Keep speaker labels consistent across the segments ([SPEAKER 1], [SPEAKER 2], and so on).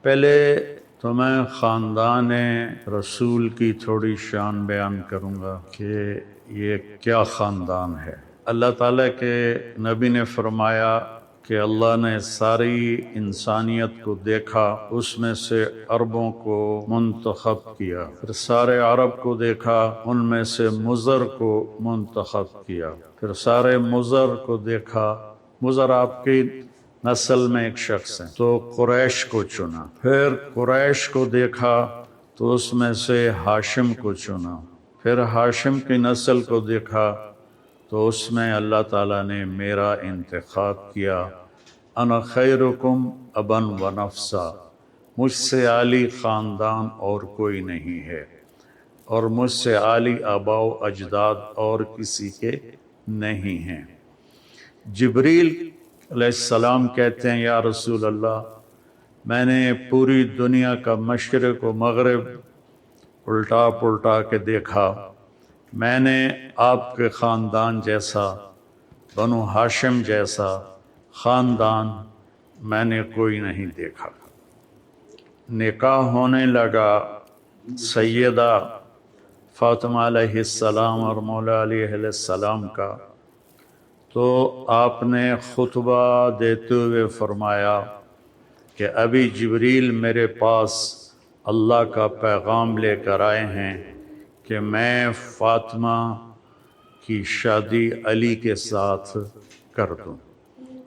[SPEAKER 1] پہلے تو میں خاندان رسول کی تھوڑی شان بیان کروں گا کہ یہ کیا خاندان ہے۔ اللہ تعالیٰ کے نبی نے فرمایا کہ اللہ نے ساری انسانیت کو دیکھا، اس میں سے عربوں کو منتخب کیا، پھر سارے عرب کو دیکھا، ان میں سے مضر کو منتخب کیا، پھر سارے مضر کو دیکھا، مضر آپ کی نسل میں ایک شخص ہے تو قریش کو چنا، پھر قریش کو دیکھا تو اس میں سے ہاشم کو چنا، پھر ہاشم کی نسل کو دیکھا تو اس میں اللہ تعالیٰ نے میرا انتخاب کیا، انا خیرکم ابا و نفسا، مجھ سے عالی خاندان اور کوئی نہیں ہے، اور مجھ سے عالی آباء و اجداد اور کسی کے نہیں ہیں۔ جبریل علیہ السلام کہتے ہیں یا رسول اللہ، میں نے پوری دنیا کا مشرق و مغرب الٹا پلٹا کے دیکھا، میں نے آپ کے خاندان جیسا، بنو ہاشم جیسا خاندان میں نے کوئی نہیں دیکھا۔ نکاح ہونے لگا سیدہ فاطمہ علیہ السلام اور مولا علی علیہ السلام کا، تو آپ نے خطبہ دیتے ہوئے فرمایا کہ ابھی جبریل میرے پاس اللہ کا پیغام لے کر آئے ہیں کہ میں فاطمہ کی شادی علی کے ساتھ کر دوں۔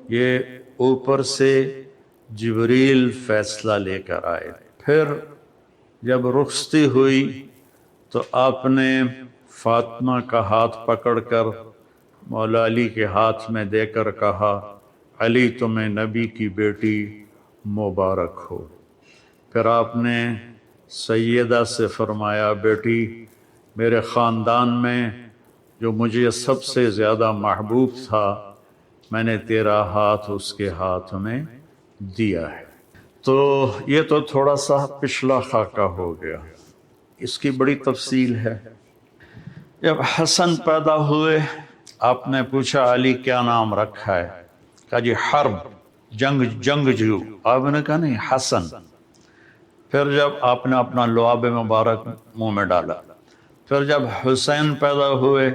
[SPEAKER 1] یہ اوپر سے جبریل فیصلہ لے کر آئے۔ پھر جب رخصتی ہوئی تو آپ نے فاطمہ کا ہاتھ پکڑ کر مولا علی کے ہاتھ میں دے کر کہا، علی تمہیں نبی کی بیٹی مبارک ہو۔ پھر آپ نے سیدہ سے فرمایا، بیٹی میرے خاندان میں جو مجھے سب سے زیادہ محبوب تھا، میں نے تیرا ہاتھ اس کے ہاتھ میں دیا ہے۔ تو یہ تو تھوڑا سا پچھلا خاکہ ہو گیا، اس کی بڑی تفصیل ہے۔ جب حسن پیدا ہوئے، آپ نے پوچھا علی کیا نام رکھا ہے؟ کہا جی حرب، جنگجو۔ آپ نے کہا نہیں، حسن۔ پھر جب آپ نے اپنا لعاب مبارک منہ میں ڈالا، پھر جب حسین پیدا ہوئے،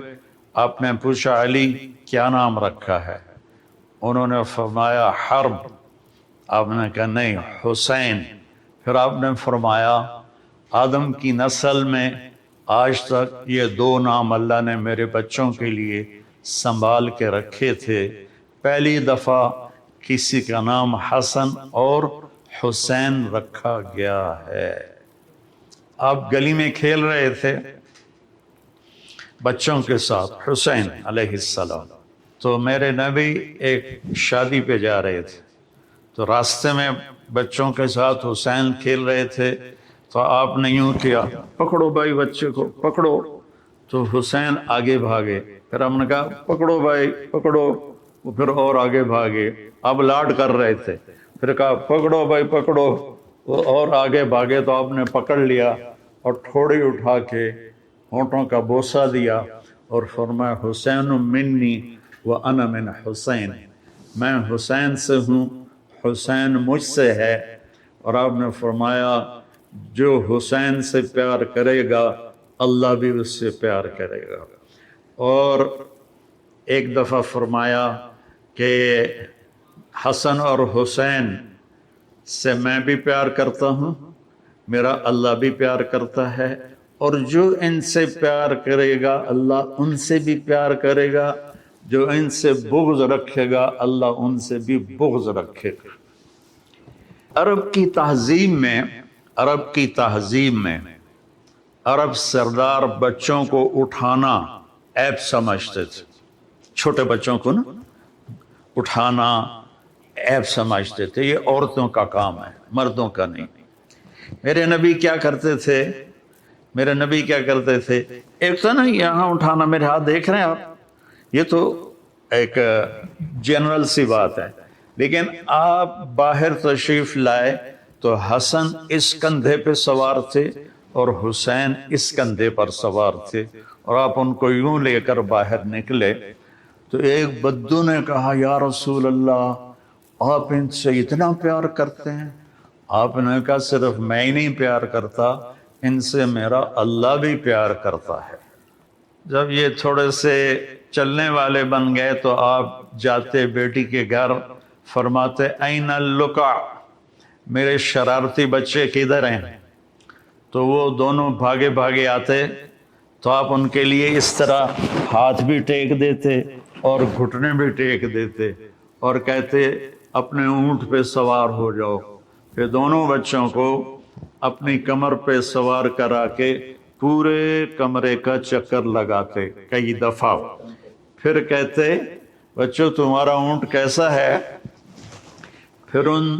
[SPEAKER 1] آپ نے پوچھا علی کیا نام رکھا ہے؟ انہوں نے فرمایا حرب۔ آپ نے کہا نہیں، حسین۔ پھر آپ نے فرمایا آدم کی نسل میں آج تک یہ دو نام اللہ نے میرے بچوں کے لیے سنبھال کے رکھے تھے، پہلی دفعہ کسی کا نام حسن اور حسین رکھا گیا ہے۔ آپ گلی میں کھیل رہے تھے بچوں کے ساتھ، حسین علیہ السلام، تو میرے نبی ایک شادی پہ جا رہے تھے، تو راستے میں بچوں کے ساتھ حسین کھیل رہے تھے، تو آپ نے یوں کیا، پکڑو بھائی بچے کو پکڑو، تو حسین آگے بھاگے، پھر ہم نے کہا پکڑو بھائی پکڑو، وہ پھر اور آگے بھاگے، اب لاڈ کر رہے تھے، پھر کہا پکڑو بھائی پکڑو، وہ اور آگے بھاگے، تو آپ نے پکڑ لیا اور تھوڑی اٹھا کے ہونٹوں کا بوسہ دیا اور فرمایا حسین منی وانا من حسین، میں حسین سے ہوں، حسین مجھ سے ہے۔ اور آپ نے فرمایا جو حسین سے پیار کرے گا اللہ بھی اس سے پیار کرے گا۔ اور ایک دفعہ فرمایا کہ حسن اور حسین سے میں بھی پیار کرتا ہوں، میرا اللہ بھی پیار کرتا ہے، اور جو ان سے پیار کرے گا اللہ ان سے بھی پیار کرے گا، جو ان سے بغض رکھے گا اللہ ان سے بھی بغض رکھے گا۔ عرب کی تہذیب میں عرب سردار بچوں کو اٹھانا عیب سمجھتے تھے، چھوٹے بچوں کو نا اٹھانا عیب سمجھتے تھے، یہ عورتوں کا کام ہے، مردوں کا نہیں۔ میرے نبی کیا کرتے تھے؟ ایک تو نا یہاں اٹھانا، میرے ہاتھ دیکھ رہے ہیں آپ، یہ تو ایک جنرل سی بات ہے، لیکن آپ باہر تشریف لائے تو حسن اس کندھے پہ سوار تھے اور حسین اس کندھے پر سوار تھے، اور آپ ان کو یوں لے کر باہر نکلے تو ایک بدو نے کہا یا رسول اللہ آپ ان سے اتنا پیار کرتے ہیں؟ آپ نے کہا صرف میں ہی نہیں پیار کرتا، ان سے میرا اللہ بھی پیار کرتا ہے۔ جب یہ تھوڑے سے چلنے والے بن گئے تو آپ جاتے بیٹی کے گھر، فرماتے این اللقع، میرے شرارتی بچے کدھر ہیں؟ تو وہ دونوں بھاگے بھاگے آتے تو آپ ان کے لیے اس طرح ہاتھ بھی ٹیک دیتے اور گھٹنے بھی ٹیک دیتے اور کہتے اپنے اونٹ پہ سوار ہو جاؤ۔ پھر دونوں بچوں کو اپنی کمر پہ سوار کرا کے پورے کمرے کا چکر لگاتے کئی دفعہ، پھر کہتے بچوں تمہارا اونٹ کیسا ہے؟ پھر ان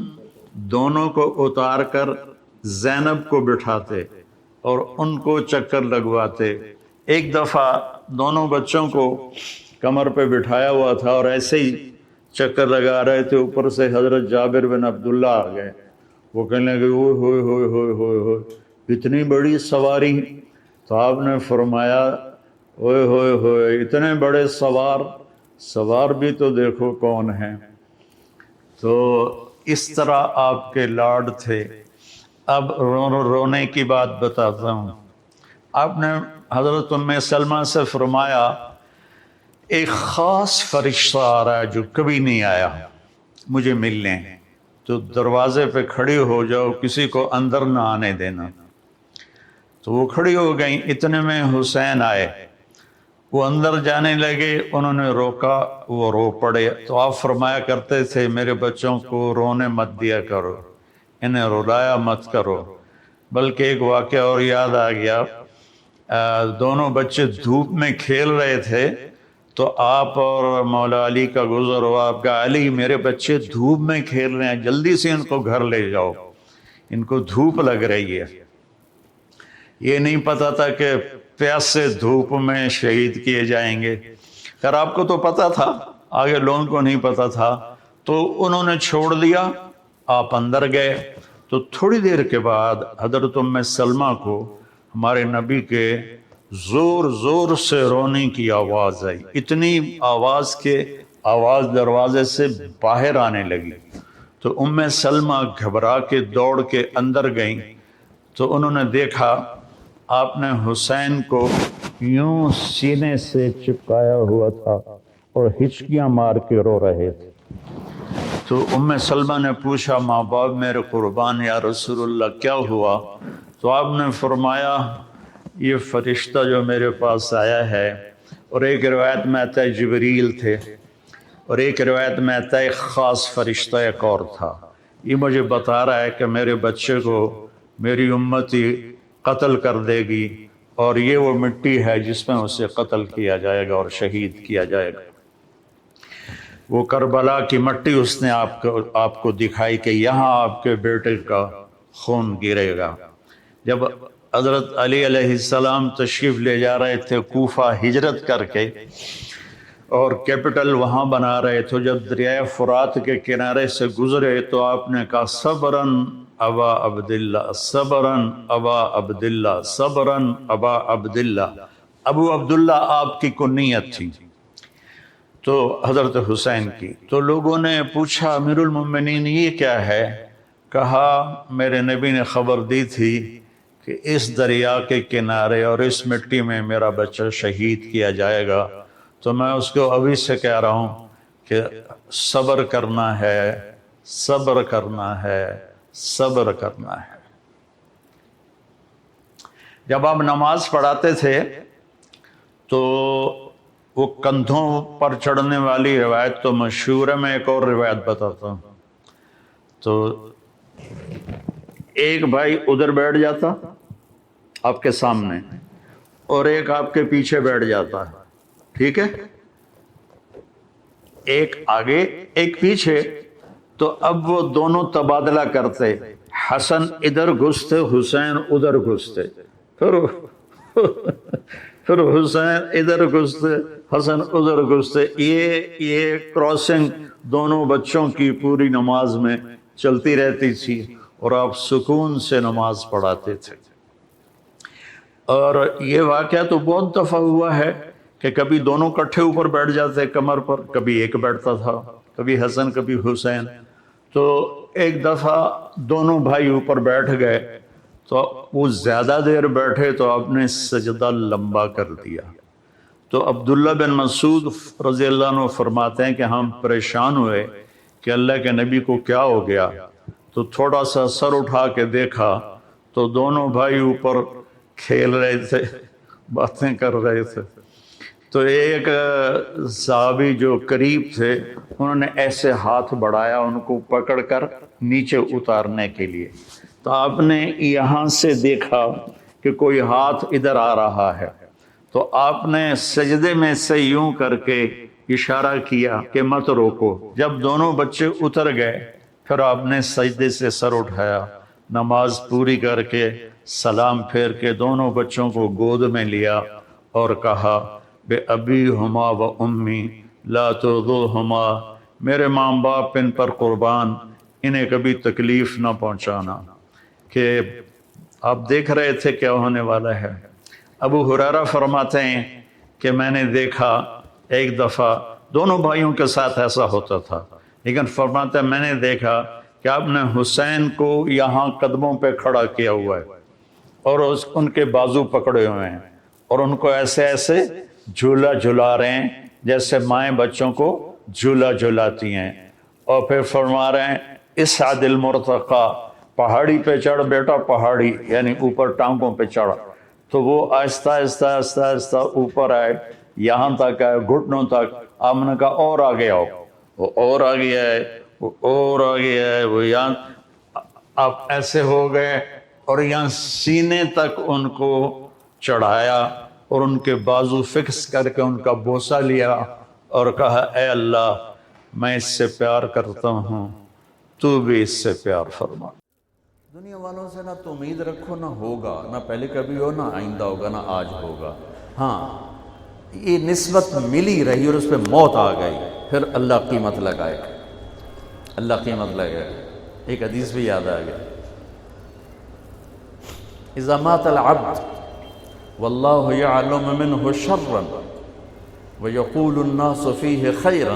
[SPEAKER 1] دونوں کو اتار کر زینب کو بٹھاتے اور ان کو چکر لگواتے۔ ایک دفعہ دونوں بچوں کو کمر پہ بٹھایا ہوا تھا اور ایسے ہی چکر لگا رہے تھے، اوپر سے حضرت جابر بن عبداللہ آ گئے۔ وہ کہنے لگے اوئے ہوئے ہوئے ہوئے ہوئے ہوئے اتنی بڑی سواری! تو آپ نے فرمایا اوئے ہوئے ہوئے اتنے بڑے سوار بھی تو دیکھو کون ہیں۔ تو اس طرح آپ کے لاڈ تھے۔ اب رونے کی بات بتاتا ہوں۔ آپ نے حضرت ام سلمہ سے فرمایا ایک خاص فرشتہ آ رہا ہے جو کبھی نہیں آیا مجھے ملنے، تو دروازے پہ کھڑی ہو جاؤ، کسی کو اندر نہ آنے دینا۔ تو وہ کھڑی ہو گئیں، اتنے میں حسین آئے، وہ اندر جانے لگے، انہوں نے روکا، وہ رو پڑے۔ تو آپ فرمایا کرتے تھے میرے بچوں کو رونے مت دیا کرو، انہیں رلایا مت کرو۔ بلکہ ایک واقعہ اور یاد آ گیا، دونوں بچے دھوپ میں کھیل رہے تھے تو آپ اور مولا علی کا گزر ہوا، آپ کہا علی میرے بچے دھوپ میں کھیل رہے ہیں، جلدی سے ان کو گھر لے جاؤ، ان کو دھوپ لگ رہی ہے۔ یہ نہیں پتا تھا کہ پیاس سے دھوپ میں شہید کیے جائیں گے، خیر آپ کو تو پتا تھا، آگے لوگوں کو نہیں پتا تھا۔ تو انہوں نے چھوڑ دیا، آپ اندر گئے۔ تو تھوڑی دیر کے بعد حضرت ام سلمہ کو ہمارے نبی کے زور زور سے رونے کی آواز آئی، اتنی آواز کہ آواز دروازے سے باہر آنے لگی۔ تو ام سلمہ گھبرا کے دوڑ کے اندر گئیں تو انہوں نے دیکھا آپ نے حسین کو یوں سینے سے چپکایا ہوا تھا اور ہچکیاں مار کے رو رہے تھے۔ تو ام سلمہ نے پوچھا ماں باپ میرے قربان یا رسول اللہ کیا ہوا؟ تو آپ نے فرمایا یہ فرشتہ جو میرے پاس آیا ہے، اور ایک روایت میں آتا ہے جبریل تھے اور ایک روایت میں آتا ہے ایک خاص فرشتہ ایک اور تھا، یہ مجھے بتا رہا ہے کہ میرے بچے کو میری امتی قتل کر دے گی اور یہ وہ مٹی ہے جس میں اسے قتل کیا جائے گا اور شہید کیا جائے گا۔ وہ کربلا کی مٹی اس نے آپ کو دکھائی کہ یہاں آپ کے بیٹے کا خون گرے گا۔ جب حضرت علی علیہ السلام تشریف لے جا رہے تھے کوفہ ہجرت کر کے اور کیپٹل وہاں بنا رہے تھے، جب دریائے فرات کے کنارے سے گزرے تو آپ نے کہا صبراً ابا عبداللہ، صبراً ابا عبداللہ، صبراً ابا عبداللہ۔ ابو عبداللہ آپ کی کنیت تھی تو حضرت حسین کی۔ تو لوگوں نے پوچھا امیر المومنین یہ کیا ہے؟ کہا میرے نبی نے خبر دی تھی کہ اس دریا کے کنارے اور اس مٹی میں میرا بچہ شہید کیا جائے گا، تو میں اس کو ابھی سے کہہ رہا ہوں کہ صبر کرنا ہے، صبر کرنا ہے، صبر کرنا ہے۔ جب آپ نماز پڑھاتے تھے تو وہ کندھوں پر چڑھنے والی روایت تو مشہور ہے، میں ایک اور روایت بتاتا ہوں۔ تو ایک بھائی ادھر بیٹھ جاتا آپ کے سامنے اور ایک آپ کے پیچھے بیٹھ جاتا، ٹھیک ہے، ایک آگے ایک پیچھے۔ تو اب وہ دونوں تبادلہ کرتے، حسن ادھر گھستے حسین ادھر گھستے، پھر حسین ادھر گھستے حسن ادھر گھستے، یہ کراسنگ دونوں بچوں کی پوری نماز میں چلتی رہتی تھی اور آپ سکون سے نماز پڑھاتے تھے۔ اور یہ واقعہ تو بہت دفعہ ہوا ہے کہ کبھی دونوں کٹھے اوپر بیٹھ جاتے کمر پر، کبھی ایک بیٹھتا تھا، کبھی حسن کبھی حسین۔ تو ایک دفعہ دونوں بھائی اوپر بیٹھ گئے تو وہ زیادہ دیر بیٹھے تو آپ نے سجدہ لمبا کر دیا. تو عبداللہ بن مسعود رضی اللہ عنہ فرماتے ہیں کہ ہم پریشان ہوئے کہ اللہ کے نبی کو کیا ہو گیا. تو تھوڑا سا سر اٹھا کے دیکھا تو دونوں بھائی اوپر کھیل رہے تھے، باتیں کر رہے تھے. تو ایک صحابی جو قریب تھے انہوں نے ایسے ہاتھ بڑھایا ان کو پکڑ کر نیچے اتارنے کے لیے. تو آپ نے یہاں سے دیکھا کہ کوئی ہاتھ ادھر آ رہا ہے تو آپ نے سجدے میں سے یوں کر کے اشارہ کیا کہ مت روکو. جب دونوں بچے اتر گئے پھر آپ نے سجدے سے سر اٹھایا، نماز پوری کر کے سلام پھیر کے دونوں بچوں کو گود میں لیا اور کہا بے ابی ہما و امی لا ترضوہما، میرے ماں باپ ان پر قربان، انہیں کبھی تکلیف نہ پہنچانا. کہ آپ دیکھ رہے تھے کیا ہونے والا ہے. ابو ہریرہ فرماتے ہیں کہ میں نے دیکھا ایک دفعہ دونوں بھائیوں کے ساتھ ایسا ہوتا تھا، لیکن فرماتے ہیں میں نے دیکھا کہ آپ نے حسین کو یہاں قدموں پہ کھڑا کیا ہوا ہے اور ان کے بازو پکڑے ہوئے ہیں اور ان کو ایسے ایسے جھولا جھلا رہے ہیں جیسے مائیں بچوں کو جھولا جھلاتی ہیں. اور پھر فرما رہے ہیں اسعد المرتقی، پہاڑی پہ چڑھ بیٹا، پہاڑی یعنی اوپر ٹانگوں پہ چڑھ. تو وہ آہستہ آہستہ آہستہ آہستہ اوپر آئے، یہاں تک آئے گھٹنوں تک. آپ نے کہا اور آگے آؤ، وہ اور آگے آئے، وہ اور آگے آئے، وہ یہاں آپ ایسے ہو گئے اور یہاں سینے تک ان کو چڑھایا اور ان کے بازو فکس کر کے ان کا بوسہ لیا اور کہا اے اللہ میں اس سے پیار کرتا ہوں، تو بھی اس سے پیار فرما.
[SPEAKER 2] دنیا والوں سے نہ تو امید رکھو، نہ ہوگا، نہ پہلے کبھی ہو، نہ آئندہ ہوگا، نہ آج ہوگا. ہاں یہ نسبت ملی رہی اور اس پہ موت آ گئی، پھر اللہ قیمت لگائے گا، اللہ قیمت لگائے گا. ایک حدیث بھی یاد آ گیا، اذا مات العبد واللہ یعلم منہ شرا ویقول الناس فیہ خیرا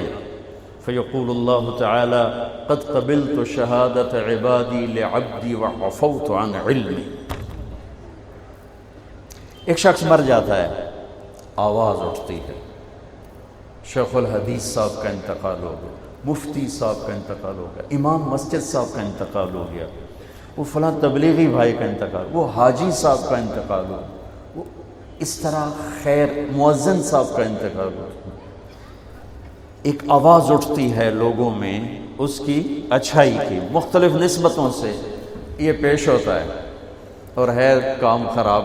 [SPEAKER 2] فیقول اللہ تعالی قد قبلت شہادت عبادی لعبدی وعفوت عن علمی. ایک شخص مر جاتا ہے، آواز اٹھتی ہے، شیخ الحدیث صاحب کا انتقال ہو گیا، مفتی صاحب کا انتقال ہو گیا، امام مسجد صاحب کا انتقال ہو گیا، وہ فلاں تبلیغی بھائی کا انتقال، وہ حاجی صاحب کا انتقال ہو، وہ اس طرح خیر مؤذن صاحب کا انتقال ہو. ایک آواز اٹھتی ہے لوگوں میں اس کی اچھائی کی، مختلف نسبتوں سے یہ پیش ہوتا ہے اور ہے کام خراب.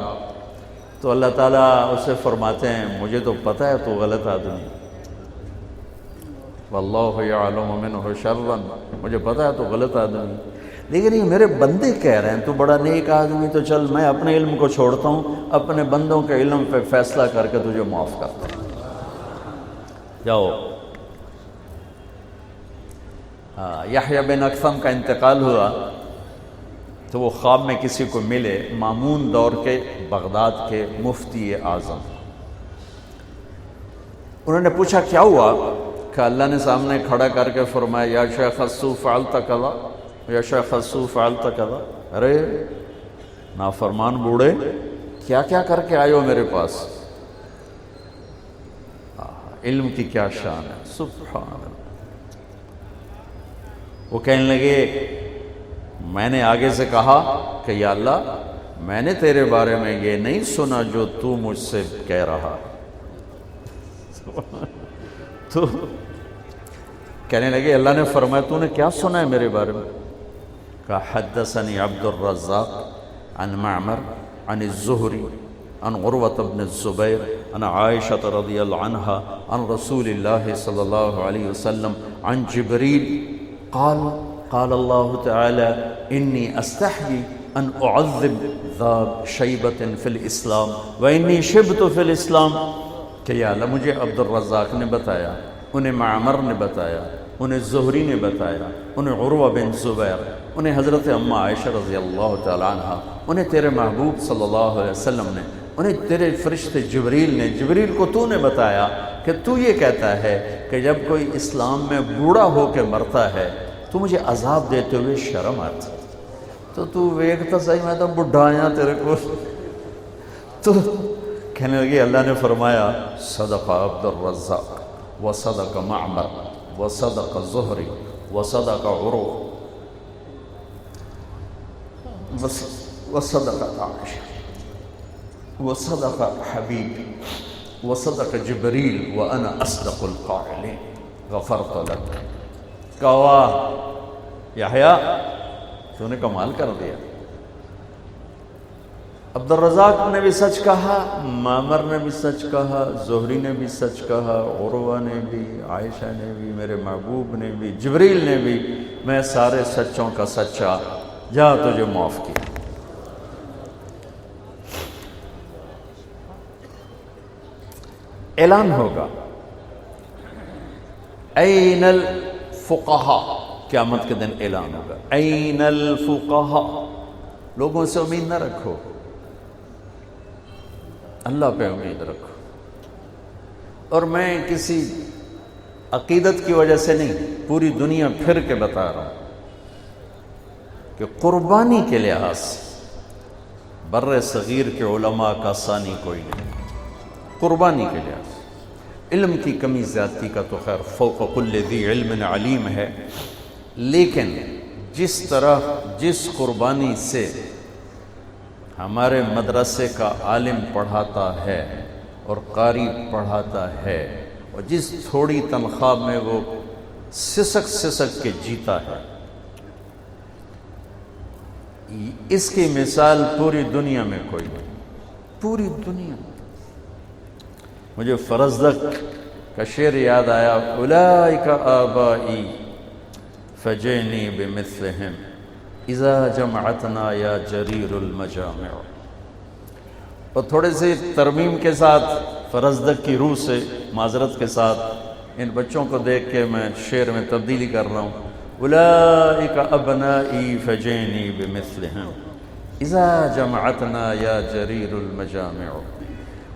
[SPEAKER 2] تو اللہ تعالیٰ اسے فرماتے ہیں مجھے تو پتہ ہے تو غلط آدمی، واللہ یعلم منہ شرا، مجھے پتہ ہے تو غلط آدمی، لیکن یہ میرے بندے کہہ رہے ہیں تو بڑا نیک آدمی، تو چل میں اپنے علم کو چھوڑتا ہوں، اپنے بندوں کے علم پہ فیصلہ کر کے تجھے معاف کرتا ہوں. جاؤ. یحییٰ بن اکثم کا انتقال ہوا تو وہ خواب میں کسی کو ملے، مامون دور کے بغداد کے مفتی اعظم. انہوں نے پوچھا کیا ہوا؟ کہ اللہ نے سامنے کھڑا کر کے فرمایا یا شیخ السوف فعلت کذا، یا شیخ السوف فعلت کذا. ارے نافرمان بوڑھے کیا کیا کر کے آئے ہو میرے پاس. علم کی کیا شان ہے، سبحان اللہ. وہ کہنے لگے میں نے آگے سے کہا کہ یا اللہ میں نے تیرے بارے میں یہ نہیں سنا جو تو مجھ سے کہہ رہا. تو کہنے لگے اللہ نے فرمایا تو نے کیا سنا ہے میرے بارے میں؟ کہا حدثنی عبد الرزاق عن معمر عن الزہری عن عروة بن الزبیر عن عائشة رضی اللہ عنہا عن رسول اللہ صلی اللہ علیہ وسلم عن جبریل قال قال اللہ تعالی انی استحی ان اعذب ذا شیبت فی الاسلام و انی شبت فی الاسلام. کہ یا اللہ مجھے عبد الرزاق نے بتایا، انہیں معمر نے بتایا، انہیں زہری نے بتایا، انہیں عروہ بن زبیر، انہیں حضرت اماں عائشہ رضی اللہ تعالیٰ عنہ، انہیں تیرے محبوب صلی اللہ علیہ وسلم نے، انہیں تیرے فرشتے جبریل نے، جبریل کو تو نے بتایا کہ تو یہ کہتا ہے کہ جب کوئی اسلام میں بوڑھا ہو کے مرتا ہے تو مجھے عذاب دیتے ہوئے شرم آتی، تو ویکھتا صحیح میں تو بڈھا آیا تیرے کو. تو کہنے لگے اللہ نے فرمایا صدق عبد الرزاق وصدق معمر وصدق زہری وصدق عروہ وصدق عائشہ وصدق حبیب وصدق جبریل وانا اصدق القائلین غفرت لک. کہا یحییٰ تو نے کمال کر دیا. عبد الرزاق نے بھی سچ کہا، معمر نے بھی سچ کہا، زہری نے بھی سچ کہا، عروہ نے بھی، عائشہ نے بھی، میرے محبوب نے بھی، جبریل نے بھی. میں سارے سچوں کا سچا، جا تجھے معاف کیا. اعلان ہوگا این الفقہاء، قیامت کے دن اعلان ہوگا این الفقہاء. لوگوں سے امید نہ رکھو، اللہ پہ امید رکھو. اور میں کسی عقیدت کی وجہ سے نہیں، پوری دنیا پھر کے بتا رہا ہوں کہ قربانی کے لحاظ سے بر صغیر کے علماء کا ثانی کوئی نہیں. قربانی کے لحاظ سے علم کی کمی زیادتی کا تو خیر فوق کل ذی علم علیم ہے، لیکن جس طرح جس قربانی سے ہمارے مدرسے کا عالم پڑھاتا ہے اور قاری پڑھاتا ہے، اور جس تھوڑی تنخواہ میں وہ سسک سسک کے جیتا ہے، اس کی مثال پوری دنیا میں کوئی نہیں. پوری دنیا. مجھے فرزدق کا شعر یاد آیا، اولئک آبائی فجئنی بمثلہم اذا جمعتنا یا جریر المجامع. اور تھوڑے سے ترمیم کے ساتھ فرزدق کی روح سے معذرت کے ساتھ ان بچوں کو دیکھ کے میں شعر میں تبدیلی کر رہا ہوں. اولئک ابنائی فجئنی بمثلہم اذا جمعتنا یا جریر المجامع.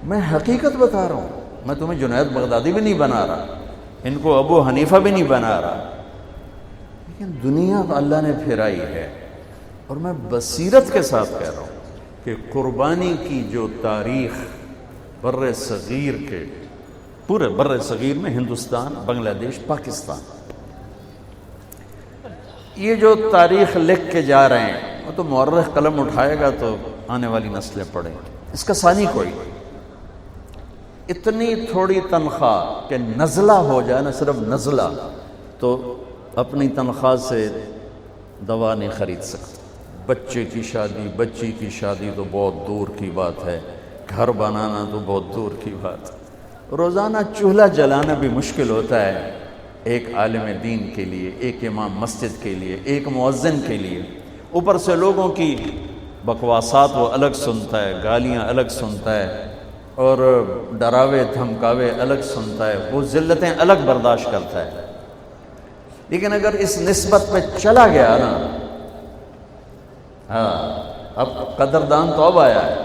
[SPEAKER 2] میں حقیقت بتا رہا ہوں، میں تمہیں جنید بغدادی بھی نہیں بنا رہا، ان کو ابو حنیفہ بھی نہیں بنا رہا، لیکن دنیا اللہ نے پھیرائی ہے. اور میں بصیرت کے ساتھ کہہ رہا ہوں کہ قربانی کی جو تاریخ بر صغیر کے، پورے بر صغیر میں ہندوستان، بنگلہ دیش، پاکستان، یہ جو تاریخ لکھ کے جا رہے ہیں، وہ تو مورخ قلم اٹھائے گا تو آنے والی نسلیں پڑھیں. اس کا ثانی کوئی. اتنی تھوڑی تنخواہ کہ نزلہ ہو جائے نا، صرف نزلہ، تو اپنی تنخواہ سے دوا نہیں خرید سکتا. بچے کی شادی، بچی کی شادی تو بہت دور کی بات ہے، گھر بنانا تو بہت دور کی بات ہے. روزانہ چولہا جلانا بھی مشکل ہوتا ہے ایک عالم دین کے لیے، ایک امام مسجد کے لیے، ایک مؤذن کے لیے. اوپر سے لوگوں کی بکواسات وہ الگ سنتا ہے، گالیاں الگ سنتا ہے، اور ڈراوے دھمکاوے الگ سنتا ہے، وہ ذلتیں الگ برداشت کرتا ہے. لیکن اگر اس نسبت پہ چلا گیا نا، اب قدردان تو اب آیا ہے،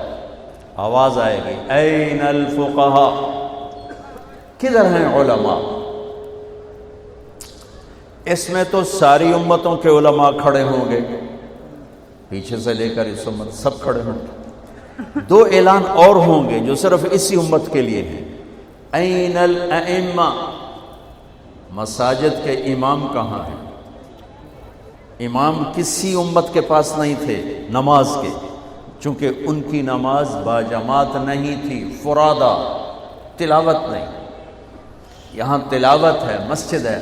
[SPEAKER 2] آواز آئے گی این الفقہاء، کدھر ہیں علماء؟ اس میں تو ساری امتوں کے علماء کھڑے ہوں گے، پیچھے سے لے کر اس امت سب کھڑے ہوں گے. دو اعلان اور ہوں گے جو صرف اسی امت کے لیے ہیں. این الائمہ، مساجد کے امام کہاں ہیں؟ امام کسی امت کے پاس نہیں تھے نماز کے، چونکہ ان کی نماز باجماعت نہیں تھی، فرادہ، تلاوت نہیں. یہاں تلاوت ہے، مسجد ہے،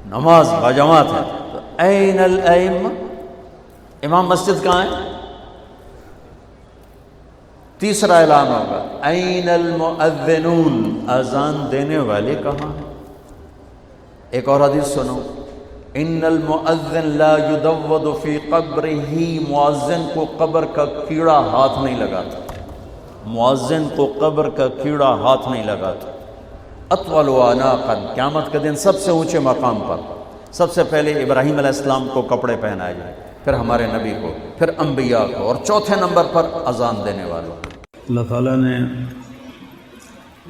[SPEAKER 2] نماز باجماعت ہے. تو این الائمہ، امام مسجد کہاں ہے؟ تیسرا اعلان ہوگا این المؤذنون، اذان دینے والے کہاں ہیں؟ ایک اور حدیث سنو، ان المؤذن لا يدود فی قبرہ، مؤذن کو قبر کا کیڑا ہاتھ نہیں لگاتا، مؤذن کو قبر کا کیڑا ہاتھ نہیں لگاتا. اطول اعناقا، قیامت کے دن سب سے اونچے مقام پر سب سے پہلے ابراہیم علیہ السلام کو کپڑے پہنائے جائیں، پھر ہمارے نبی کو، پھر انبیاء کو، اور چوتھے نمبر پر اذان دینے والوں.
[SPEAKER 1] اللہ تعالیٰ نے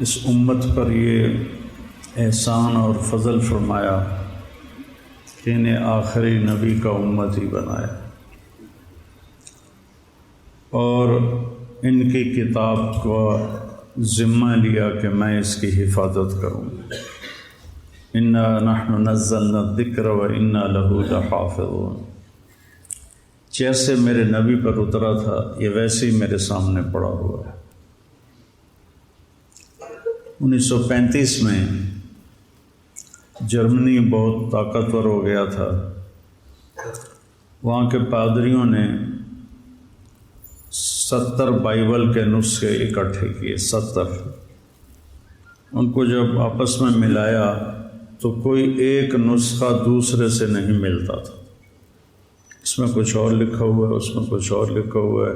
[SPEAKER 1] اس امت پر یہ احسان اور فضل فرمایا کہ کہ انہیں آخری نبی کا امتی بنایا اور ان کی کتاب کو ذمہ لیا کہ میں اس کی حفاظت کروں گا۔ انا نحن نزلنا الذکر و انا لہ لحافظون۔ جیسے میرے نبی پر اترا تھا یہ ویسے ہی میرے سامنے پڑا ہوا ہے۔ 1935 میں جرمنی بہت طاقتور ہو گیا تھا۔ وہاں کے پادریوں نے 70 بائبل کے نسخے اکٹھے کیے، 70۔ ان کو جب آپس میں ملایا تو کوئی ایک نسخہ دوسرے سے نہیں ملتا تھا۔ اس میں کچھ اور لکھا ہوا ہے، اس میں کچھ اور لکھا ہوا ہے،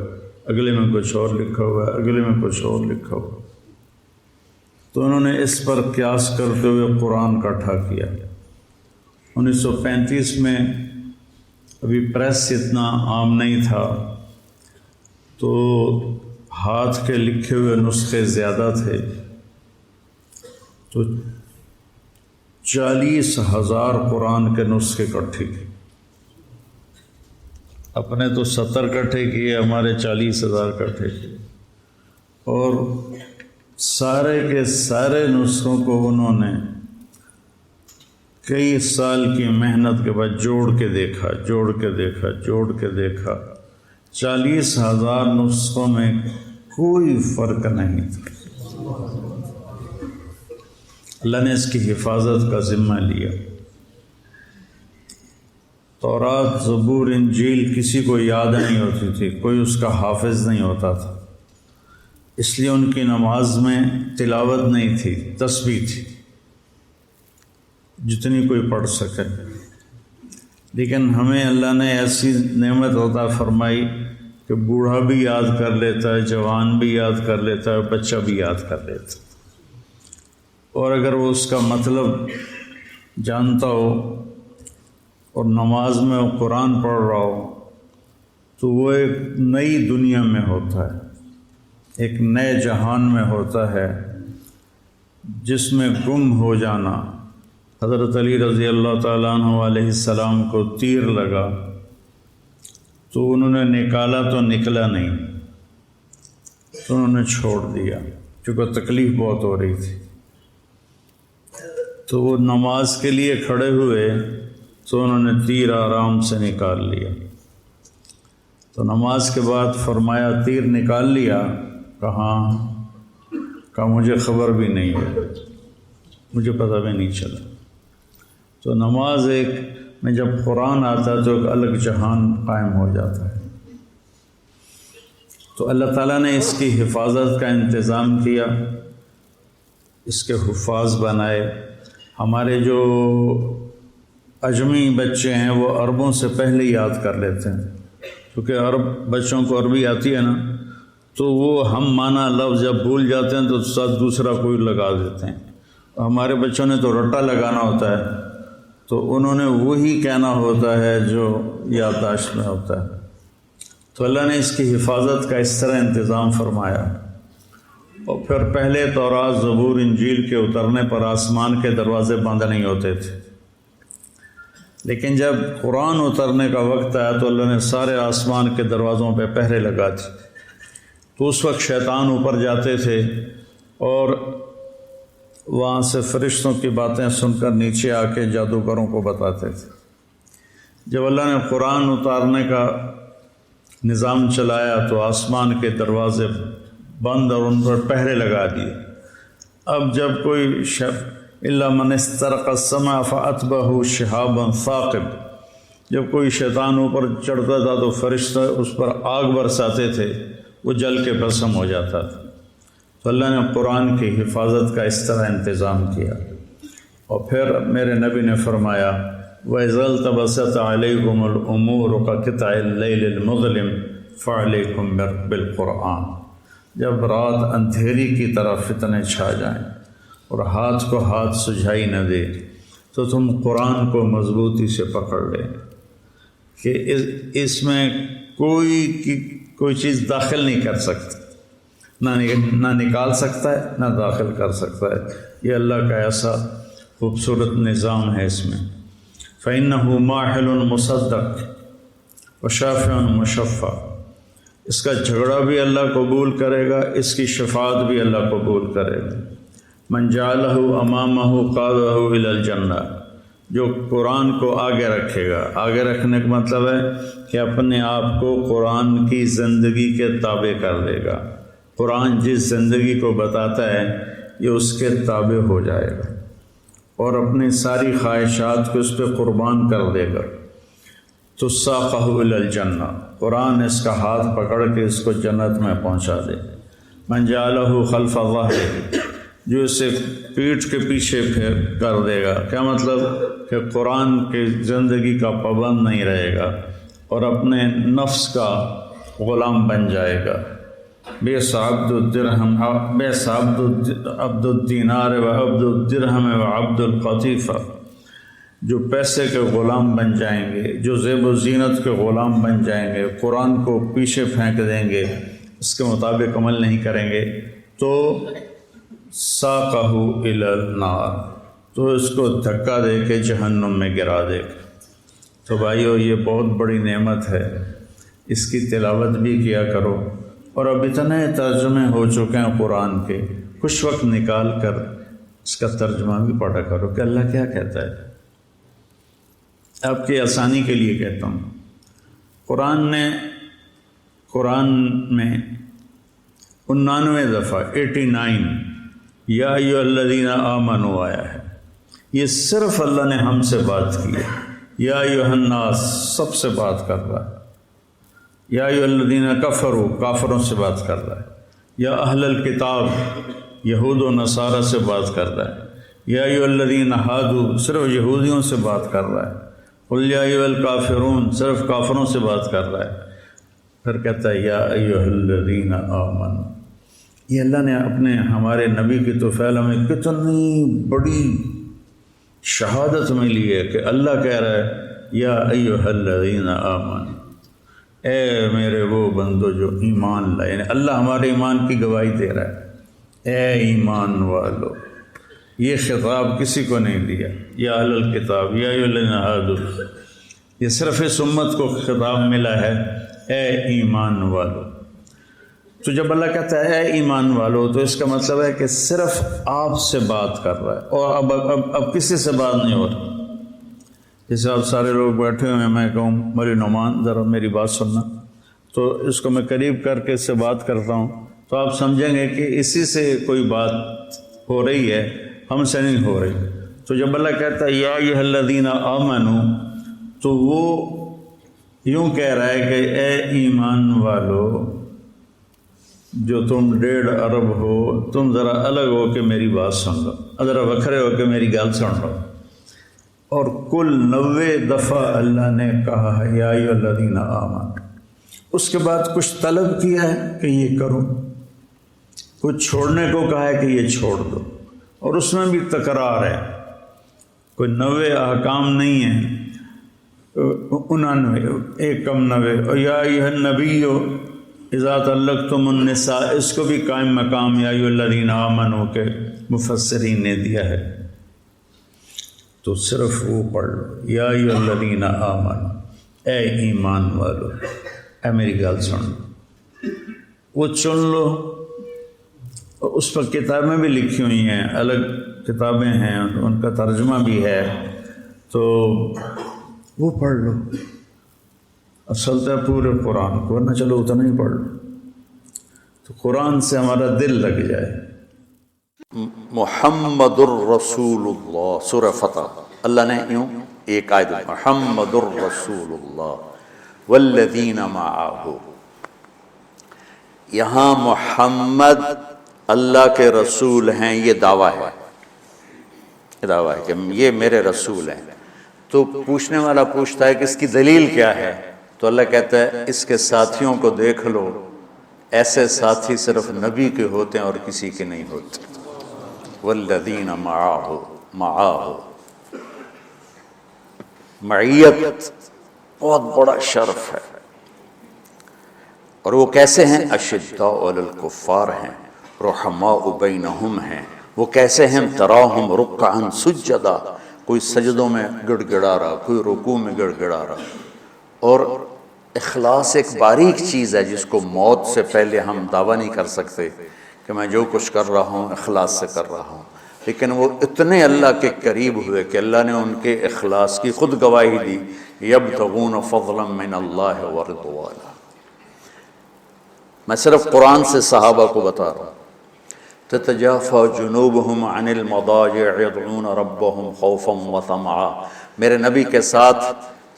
[SPEAKER 1] اگلے میں کچھ اور لکھا ہوا ہے، اگلے میں کچھ اور لکھا ہوا ہے۔ تو انہوں نے اس پر قیاس کرتے ہوئے قرآن کا اکٹھا کیا۔ 1935 میں ابھی پریس اتنا عام نہیں تھا تو ہاتھ کے لکھے ہوئے نسخے زیادہ تھے، تو 40,000 قرآن کے نسخے اکٹھے کیے۔ اپنے تو 70 اکٹھے کیے، ہمارے 40,000 اکٹھے کیے، اور سارے کے سارے نسخوں کو انہوں نے کئی سال کی محنت کے بعد جوڑ کے دیکھا، 40,000 نسخوں میں کوئی فرق نہیں تھا۔ اللہ نے اس کی حفاظت کا ذمہ لیا۔ تورات، زبور، انجیل کسی کو یاد نہیں ہوتی تھی، کوئی اس کا حافظ نہیں ہوتا تھا، اس لیے ان کی نماز میں تلاوت نہیں تھی، تسبیح تھی جتنی کوئی پڑھ سکے۔ لیکن ہمیں اللہ نے ایسی نعمت عطا فرمائی کہ بوڑھا بھی یاد کر لیتا ہے، جوان بھی یاد کر لیتا ہے، بچہ بھی یاد کر لیتا ہے، اور اگر وہ اس کا مطلب جانتا ہو اور نماز میں وہ قرآن پڑھ رہا ہو تو وہ ایک نئی دنیا میں ہوتا ہے، ایک نئے جہان میں ہوتا ہے جس میں گم ہو جانا۔ حضرت علی رضی اللہ تعالیٰ عنہ علیہ السلام کو تیر لگا تو انہوں نے نکالا تو نکلا نہیں، تو انہوں نے چھوڑ دیا کیونکہ تکلیف بہت ہو رہی تھی۔ تو وہ نماز کے لیے کھڑے ہوئے تو انہوں نے تیر آرام سے نکال لیا۔ تو نماز کے بعد فرمایا تیر نکال لیا؟ کہاں؟ کہا مجھے خبر بھی نہیں ہے، مجھے پتہ بھی نہیں چلا۔ تو نماز ایک میں جب قرآن آتا ہے تو ایک الگ جہان قائم ہو جاتا ہے۔ تو اللہ تعالیٰ نے اس کی حفاظت کا انتظام کیا، اس کے حفاظ بنائے۔ ہمارے جو اجمی بچے ہیں وہ عربوں سے پہلے یاد کر لیتے ہیں، کیونکہ عرب بچوں کو عربی آتی ہے نا، تو وہ ہم مانا لفظ جب بھول جاتے ہیں تو ساتھ دوسرا کوئی لگا دیتے ہیں۔ ہمارے بچوں نے تو رٹا لگانا ہوتا ہے، تو انہوں نے وہی کہنا ہوتا ہے جو یادداشت میں ہوتا ہے۔ تو اللہ نے اس کی حفاظت کا اس طرح انتظام فرمایا۔ اور پھر پہلے تورات، زبور، انجیل کے اترنے پر آسمان کے دروازے بند نہیں ہوتے تھے، لیکن جب قرآن اترنے کا وقت آیا تو اللہ نے سارے آسمان کے دروازوں پہ پہرے لگا دیے۔ تو اس وقت شیطان اوپر جاتے تھے اور وہاں سے فرشتوں کی باتیں سن کر نیچے آ کے جادوگروں کو بتاتے تھے۔ جب اللہ نے قرآن اتارنے کا نظام چلایا تو آسمان کے دروازے بند اور ان پر پہرے لگا دیے۔ اب جب کوئی الا من استرق السماء فاتبعه شهاب ثاقب، جب کوئی شیطان اوپر چڑھتا تھا تو فرشتے اس پر آگ برساتے تھے، وہ جل کے بھسم ہو جاتا تھا۔ تو اللہ نے قرآن کی حفاظت کا اس طرح انتظام کیا۔ اور پھر میرے نبی نے فرمایا وَإِذَا الْتَبَسَتْ عَلَيْكُمُ الْأُمُورُ كَقِطْعِ اللَّيْلِ الْمُظْلِمِ فَعَلَيْكُمْ بِالْقُرْآنِ، جب رات اندھیری کی طرح فتنے چھا جائیں اور ہاتھ کو ہاتھ سجھائی نہ دے تو تم قرآن کو مضبوطی سے پکڑ لیں کہ اس میں کوئی چیز داخل نہیں کر سکتا، نہ نکال سکتا ہے نہ داخل کر سکتا ہے۔ یہ اللہ کا ایسا خوبصورت نظام ہے اس میں۔ فإنه ماحل مصدق وشافع مشفع، اس کا جھگڑا بھی اللہ قبول کرے گا، اس کی شفاعت بھی اللہ قبول کرے گا۔ من جعلہ امامہ قادہ الی الجنہ، جو قرآن کو آگے رکھے گا۔ آگے رکھنے کا مطلب ہے کہ اپنے آپ کو قرآن کی زندگی کے تابع کر دے گا۔ قرآن جس زندگی کو بتاتا ہے یہ اس کے تابع ہو جائے گا اور اپنی ساری خواہشات کو اس پہ قربان کر دے گا۔ تو ساقہ الی الجنہ، قرآن اس کا ہاتھ پکڑ کے اس کو جنت میں پہنچا دے۔ من جعلہ خلف ظہرہ، جو اسے پیٹھ کے پیچھے پھیر کر دے گا۔ کیا مطلب کہ قرآن کی زندگی کا پابند نہیں رہے گا اور اپنے نفس کا غلام بن جائے گا۔ بیس عبد الدرہم، بیس عبد الدینار و عبد الدرہم و عبد القطیفہ، جو پیسے کے غلام بن جائیں گے، جو زیب و زینت کے غلام بن جائیں گے، قرآن کو پیچھے پھینک دیں گے، اس کے مطابق عمل نہیں کریں گے، تو ساقہ الی النار، تو اس کو دھکا دے کے جہنم میں گرا دے گا۔ تو بھائیو، یہ بہت بڑی نعمت ہے، اس کی تلاوت بھی کیا کرو، اور اب اتنے ترجمے ہو چکے ہیں قرآن کے، کچھ وقت نکال کر اس کا ترجمہ بھی پڑھا کرو کہ اللہ کیا کہتا ہے۔ آپ کی آسانی کے لیے کہتا ہوں، قرآن میں 99 دفعہ 89 یا ایھا الذین آمنوا آیا ہے۔ یہ صرف اللہ نے ہم سے بات کی ہے۔ یا ایھا الناس سب سے بات کر رہا ہے۔ یا ایھا الذین کفروا کافروں سے بات کر رہا ہے۔ یا اہل الکتاب یہود و نصارہ سے بات کر رہا ہے۔ یا ایھا الذین ہادوا صرف یہودیوں سے بات کر رہا ہے۔ قل یا ایھا الکافرون صرف کافروں سے بات کر رہا ہے۔ پھر کہتا ہے یا ایھا الذین آمنوا۔ یہ اللہ نے اپنے ہمارے نبی کی طفیل ہمیں کتنی بڑی شہادت ملی ہے کہ اللہ کہہ رہا ہے یا ایھا الذین آمنوا، اے میرے وہ بندو جو ایمان لائے، یعنی اللہ ہمارے ایمان کی گواہی دے رہا ہے، اے ایمان والو۔ یہ خطاب کسی کو نہیں دیا، یا اہل الکتاب یا ایھا الذین ہادوا، یہ صرف اس امت کو خطاب ملا ہے، اے ایمان والو۔ تو جب اللہ کہتا ہے اے ایمان والو، تو اس کا مطلب ہے کہ صرف آپ سے بات کر رہا ہے، اور اب کسی سے بات نہیں ہو رہی۔ جیسے آپ سارے لوگ بیٹھے ہوئے ہیں، میں کہوں مولی نعمان ذرا میری بات سننا، تو اس کو میں قریب کر کے اس سے بات کرتا ہوں، تو آپ سمجھیں گے کہ اسی سے کوئی بات ہو رہی ہے، ہم سے نہیں ہو رہی۔ تو جب اللہ کہتا ہے یا ایھا الذین آمنوا، تو وہ یوں کہہ رہا ہے کہ اے ایمان والو، جو تم 1.5 ارب ہو، تم ذرا الگ ہو کے میری بات سن لو، ذرا وکھرے ہو کے میری گل سن لو۔ اور کل 90 دفعہ اللہ نے کہا ہے یا ایھا الذین آمنوا، اس کے بعد کچھ طلب کیا ہے کہ یہ کرو، کچھ چھوڑنے کو کہا ہے کہ یہ چھوڑ دو، اور اس میں بھی تکرار ہے، کوئی 90 احکام نہیں ہیں، 99 ایک کم 90۔ اور یا ایھا النبی اذا طلقتم النساء، اس کو بھی قائم مقام یا ایھا الذین آمنوا کے مفسرین نے دیا ہے۔ تو صرف وہ پڑھ لو، یا ایھا الذین آمنوا، اے ایمان والو، اے میری گل سن لو، وہ چن لو۔ اس پر کتابیں بھی لکھی ہوئی ہیں، الگ کتابیں ہیں، ان کا ترجمہ بھی ہے، تو وہ پڑھ لو۔ اصل تو پورے قرآن کو، ورنہ چلو اتنا ہی پڑھ لو، تو قرآن سے ہمارا دل لگ جائے۔
[SPEAKER 2] محمد الرسول اللہ، سورہ فتح، اللہ نے یوں ایک آیت محمد الرسول اللہ والذین معہ، یہاں محمد اللہ کے رسول ہیں، یہ دعویٰ ہے، یہ دعویٰ ہے کہ یہ میرے رسول ہیں۔ تو پوچھنے والا پوچھتا ہے کہ اس کی دلیل کیا ہے؟ تو اللہ کہتا ہے اس کے ساتھیوں کو دیکھ لو، ایسے ساتھی صرف نبی کے ہوتے ہیں اور کسی کے نہیں ہوتے۔ والذین معہ، معہ معیت بہت بڑا شرف ہے، اور وہ کیسے ہیں؟ اشداء علی الکفار ہیں، رحماء بینہم ہیں۔ وہ کیسے ہیں؟ تراہم رکعا سجدا، کوئی سجدوں میں گڑ گڑا رہا، کوئی رکوع میں گڑ گڑا رہا. اور اخلاص ایک باریک چیز ہے جس کو موت سے پہلے ہم دعویٰ نہیں کر سکتے کہ میں جو کچھ کر رہا ہوں اخلاص سے کر رہا ہوں، لیکن وہ اتنے اللہ کے قریب ہوئے کہ اللہ نے ان کے اخلاص کی خود گواہی دی. یبتغون فضلا من اللہ ورضوانا. میں صرف قرآن سے صحابہ کو بتا رہا ہوں. تتجافى جنوبهم عن المضاجع يدعون ربهم خوفا وطمعا. میرے نبی کے ساتھ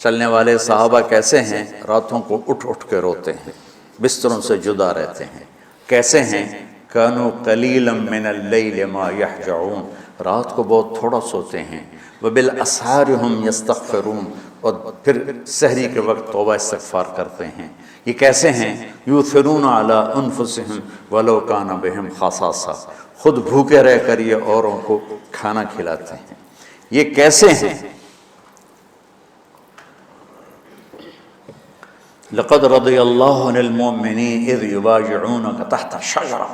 [SPEAKER 2] چلنے والے صحابہ کیسے ہیں؟ راتوں کو اٹھ اٹھ کے روتے ہیں، بستروں سے جدا رہتے ہیں. کیسے ہیں؟ كانوا قليلا من الليل ما يهجعون. رات کو بہت تھوڑا سوتے ہیں. وبالاسحار هم يستغفرون. اور پھر سحری کے وقت توبہ استغفار کرتے ہیں. یہ کیسے ہیں؟ یؤثرون علی انفسہم ولو کان بہم خصاصہ. خود بھوکے رہ کر یہ اوروں کو کھانا کھلاتے ہیں. یہ کیسے ہیں؟ لقد رضی اللہ عن المؤمنین اذ یبایعونک تحت الشجرہ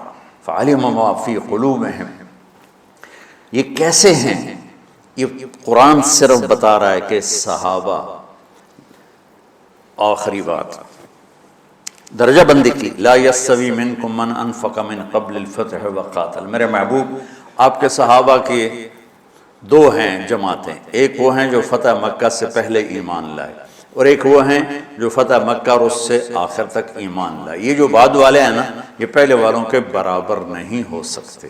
[SPEAKER 2] فعلم ما فی قلوبہم. یہ کیسے ہیں؟ یہ قرآن صرف بتا رہا ہے کہ صحابہ. آخری بات درجہ بندی کی. لا یستوی منکم من انفق من قبل الفتح وقاتل. میرے محبوب آپ کے صحابہ کے دو ہیں جماعتیں. ایک وہ ہیں جو فتح مکہ سے پہلے ایمان لائے، اور ایک وہ ہیں جو فتح مکہ اور اس سے آخر تک ایمان لائے. یہ جو بعد والے ہیں نا، یہ پہلے والوں کے برابر نہیں ہو سکتے.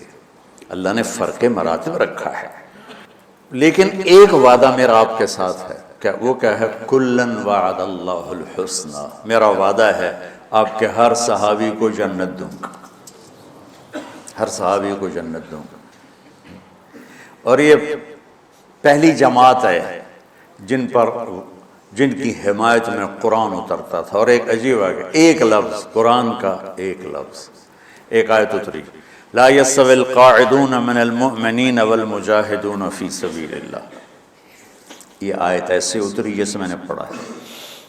[SPEAKER 2] اللہ نے فرق مراتب رکھا ہے. لیکن ایک وعدہ میرا آپ کے ساتھ ہے. کیا وہ کیا ہے؟ کلن وعد اللہ الحسنى. میرا وعدہ ہے آپ کے ہر صحابی کو جنت دوں گا، ہر صحابی کو جنت دوں گا. اور یہ پہلی جماعت ہے جن کی حمایت میں قرآن اترتا تھا. اور ایک عجیب ہے کہ ایک لفظ قرآن کا، ایک لفظ، ایک آیت اتری. لا يستوي القاعدون من المؤمنین والمجاہدون فی سبیل اللہ. یہ آیت ایسے اتری جیسے میں نے پڑھا ہے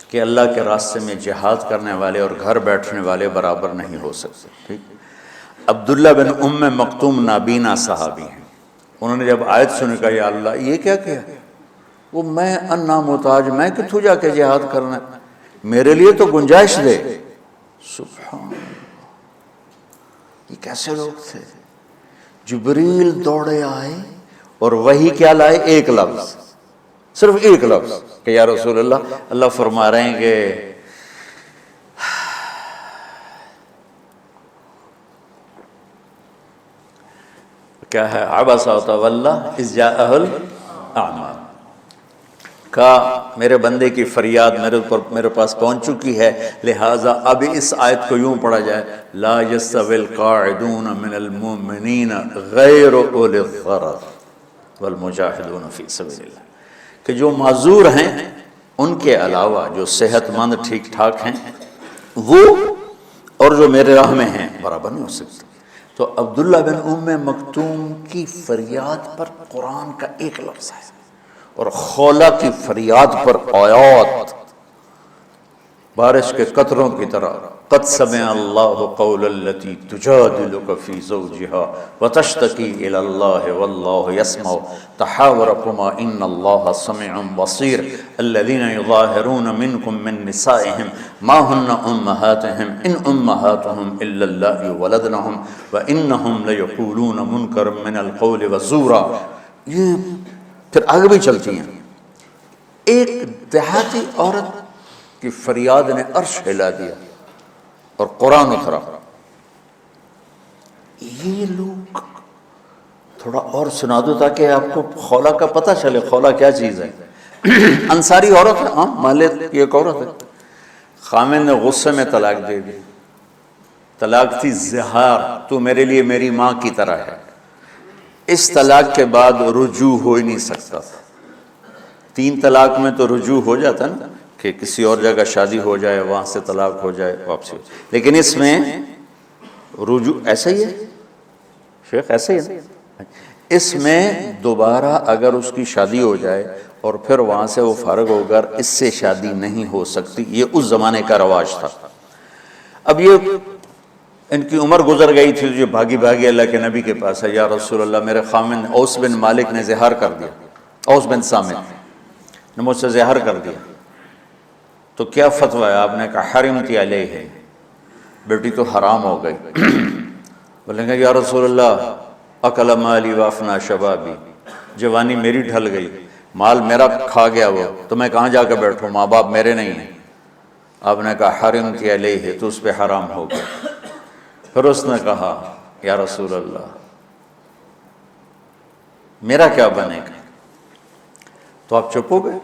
[SPEAKER 2] کہ اللہ کے راستے میں جہاد کرنے والے اور گھر بیٹھنے والے برابر نہیں ہو سکتے. ٹھیک. عبداللہ بن ام مکتوم نابینا صحابی ہیں. انہوں نے جب آیت سنی کہا یا اللہ یہ کیا کیا؟ وہ میں انا محتاج، میں کتوں جا کے جہاد کرنا ہے، میرے لیے تو گنجائش دے. سبحان اللہ. یہ کیسے لوگ تھے؟ جبریل دوڑے آئے اور وہی کیا لائے؟ ایک لفظ، صرف ایک لفظ کہ یا رسول اللہ. اللہ فرما رہے ہیں کہ کیا ہے؟ عبس وتولی اذ جاءہ الاعمی. کہا میرے بندے کی فریاد میرے پاس پہنچ چکی ہے، لہٰذا اب اس آیت کو یوں پڑھا جائے لا یستوی القاعدون من المؤمنین غیر اولی الضرر والمجاہدون فی سبیل اللہ. کہ جو معذور ہیں ان کے علاوہ جو صحت مند ٹھیک ٹھاک ہیں وہ اور جو میرے راہ میں ہیں برابر نہیں ہو سکتے. تو عبداللہ بن ام مکتوم کی فریاد پر قرآن کا ایک لفظ ہے، اور خولہ کی فریاد پر آیات بارش کے قطروں کی طرح. قد سمع اللہ قول التي تجادلك في زوجها وتشتكي الى الله والله يسمع تحاوركما ان الله سميع بصير. الذين يظاهرون منكم من نسائهم ما هن امهاتهم ان امهاتهم الا اللائي ولدنهم وانهم ليقولون منكرا من القول وزورا. یہ پھر آگے بھی چلتی ہیں. ایک دیہاتی عورت کی فریاد نے عرش ہلا دیا اور قرآن اترا. یہ لوگ تھوڑا اور سنا دو تاکہ آپ کو خولہ کا پتہ چلے. خولہ کیا چیز ہے؟ انصاری عورت ہے، ہاں محلے کی ایک عورت ہے. خامن نے غصے میں طلاق دے دی. طلاق تھی زہار، تو میرے لیے میری ماں کی طرح ہے. اس طلاق کے بعد رجوع ہو ہی نہیں سکتا تھا. 3 طلاق میں تو رجوع ہو جاتا نا کہ کسی اور جگہ شادی ہو جائے، وہاں سے طلاق ہو جائے، واپسی ہو جائے. لیکن اس میں رجوع ایسا ہی ہے شیخ، ایسا ہی ہے. اس میں دوبارہ اگر اس کی شادی ہو جائے اور پھر وہاں سے وہ فارغ ہو کر اس سے شادی نہیں ہو سکتی. یہ اس زمانے کا رواج تھا. اب یہ ان کی عمر گزر گئی تھی، جو بھاگی بھاگی اللہ کے نبی کے پاس ہے. یا رسول اللہ میرے خامن اوس بن مالک نے زہار کر دیا. اوس بن صامت نے مجھ سے زہر کر دیا، تو کیا فتویٰ ہے؟ آپ نے کہا حرمتی علیہ ہے، بیٹی تو حرام ہو گئی۔ بولیں گے یا رسول اللہ اکل مالی وافنا شبابی، جوانی میری ڈھل گئی، مال میرا کھا گیا وہ، تو میں کہاں جا کے بیٹھوں، ماں باپ میرے نہیں ہیں۔ آپ نے کہا حرمتی علیہ ہے، تو اس پہ حرام ہو گیا۔ پھر اس نے کہا یا رسول اللہ میرا کیا بنے گا؟ تو آپ چپ ہو گئے؟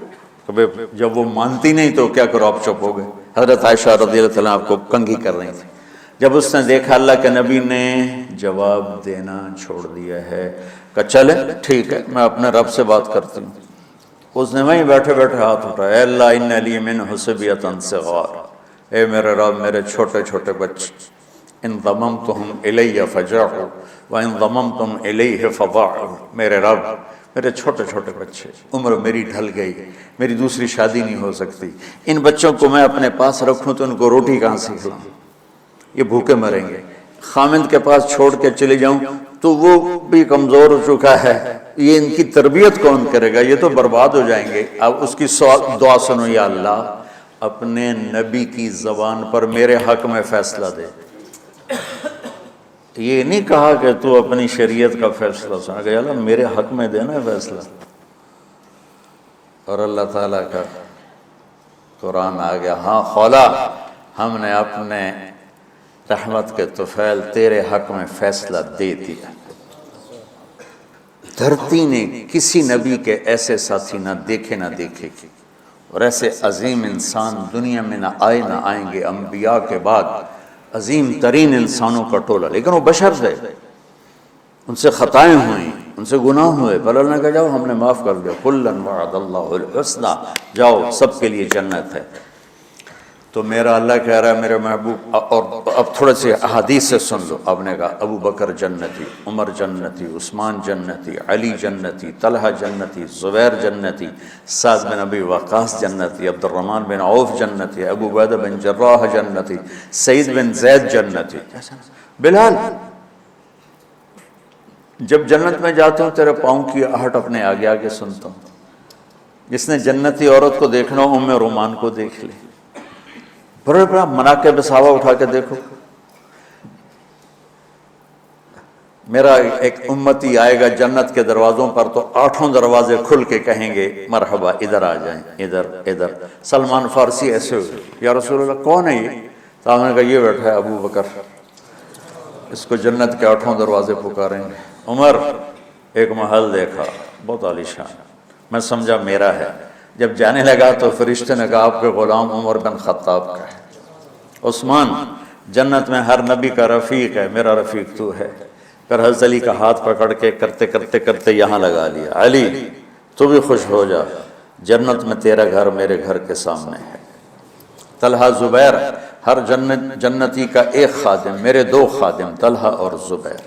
[SPEAKER 2] جب وہ مانتی نہیں تو کیا کرو، آپ چپ ہو گئے۔ حضرت عائشہ رضی اللہ عنہ آپ کو کنگھی کر رہی تھی۔ جب اس نے دیکھا اللہ کے نبی نے جواب دینا چھوڑ دیا ہے، کہا چلے ٹھیک ہے میں اپنے رب سے بات کرتی ہوں۔ اس نے وہیں بیٹھے بیٹھے ہاتھ اٹھایا، اے اللہ ان لی من حسبیۃ صغار، اے میرے رب میرے چھوٹے چھوٹے بچے، ان ضممتہم الی فجعوا وان ضممتم الیہ فضاعوا، میرے رب میرے چھوٹے چھوٹے بچے، عمر میری ڈھل گئی، میری دوسری شادی نہیں ہو سکتی، ان بچوں کو میں اپنے پاس رکھوں تو ان کو روٹی کہاں سے کھلاؤں، یہ بھوکے مریں گے۔ خامند کے پاس چھوڑ کے چلے جاؤں تو وہ بھی کمزور ہو چکا ہے، یہ ان کی تربیت کون کرے گا، یہ تو برباد ہو جائیں گے۔ اب اس کی دعا سنو، یا اللہ اپنے نبی کی زبان پر میرے حق میں فیصلہ دے۔ یہ نہیں کہا کہ تو اپنی شریعت کا فیصلہ سنا، کہ اللہ میرے حق میں دینا فیصلہ۔ اور اللہ تعالیٰ کا قرآن آ گیا، ہاں خولا ہم نے اپنے رحمت کے طفیل تیرے حق میں فیصلہ دے دیا۔ دھرتی نے کسی نبی کے ایسے ساتھی نہ دیکھے نہ دیکھے گی، اور ایسے عظیم انسان دنیا میں نہ آئے نہ آئیں گے۔ انبیاء کے بعد عظیم ترین انسانوں کا ٹولہ، لیکن وہ بشر تھے، ان سے خطائیں ہوئیں، ان سے گناہ ہوئے، پر اللہ نے کہا جاؤ ہم نے معاف کر دیا، کُلًا وعد اللہ الحسنى، جاؤ سب کے لیے جنت ہے۔ تو میرا اللہ کہہ رہا ہے میرے محبوب، اور اب تھوڑے سے احادیث سے سن لو۔ آپ نے کہا ابو بکر جنتی، عمر جنتی، عثمان جنتی، علی جنتی، طلحہ جنتی، زبیر جنتی، سعد بن ابی وقاص جنتی، عبد الرحمن بن عوف جنتی، ابو عبیدہ بن جراح جنتی، سعید بن زید جنتی، بلال جب جنت میں جاتا ہوں تیرے پاؤں کی آہٹ اپنے آگے آگے سنتا ہوں۔ جس نے جنتی عورت کو دیکھنا ہو ام رومان کو دیکھ لے، بڑے بڑا مناقب صحابہ اٹھا کے دیکھو۔ میرا ایک امتی آئے گا جنت کے دروازوں پر تو 8 دروازے کھل کے کہیں گے مرحبا ادھر آ جائیں، ادھر ادھر۔ سلمان فارسی ایسے ہوئے، یا رسول اللہ کون ہے یہ؟ تو آپ نے کہا یہ بیٹھا ہے ابو بکر، اس کو جنت کے 8 دروازے پکاریں گے۔ عمر ایک محل دیکھا بہت عالیشان، میں سمجھا میرا ہے۔ جب جانے لگا تو فرشتے نے کہا آپ کے غلام عمر بن خطاب کا ہے۔ عثمان جنت میں ہر نبی کا رفیق ہے، میرا رفیق تو ہے۔ پھر حضرت علی کا ہاتھ پکڑ کے کرتے کرتے کرتے یہاں لگا لیا، علی تو بھی خوش ہو جا، جنت میں تیرا گھر میرے گھر کے سامنے ہے۔ طلحہ زبیر، ہر جنتی کا ایک خادم، میرے 2 خادم طلحہ اور زبیر۔